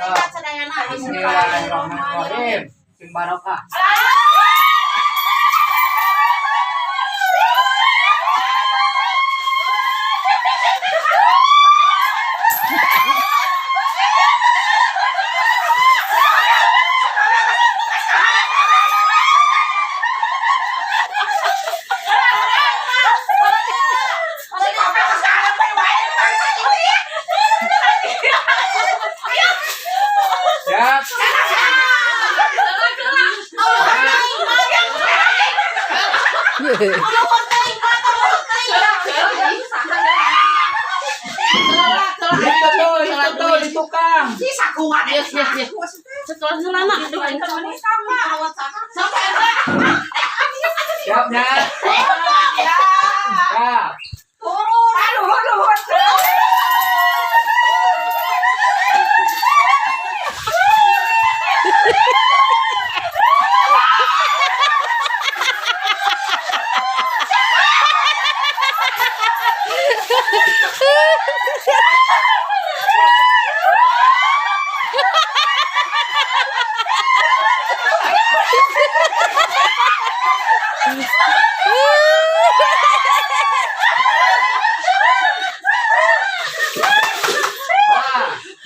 tingkat sedayana. Bismillahirrahmanirrahim. Sing barokah. Siap. Itu di tukang. Yes. Setelah selama Siapnya. Siap.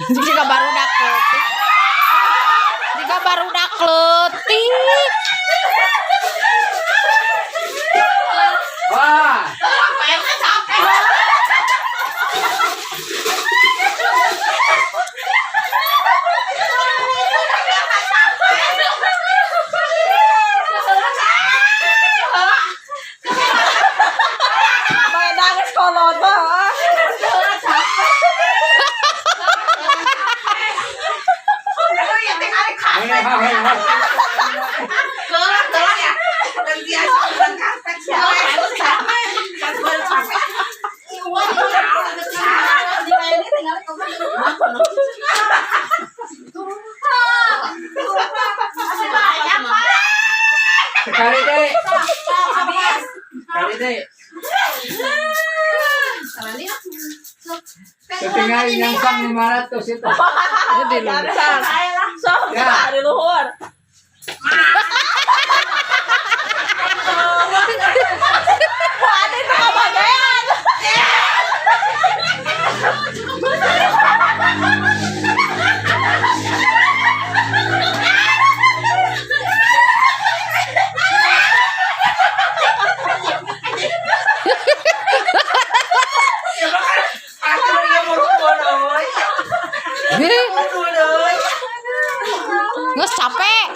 Jika baru nakletik. Jika baru nakletik. Wah. Main nangis kolot bah. Sekali deh. Sekali deh. Ketinggalan yang sang 500 itu. Di luar. Ya. Di luhur. Nges capek.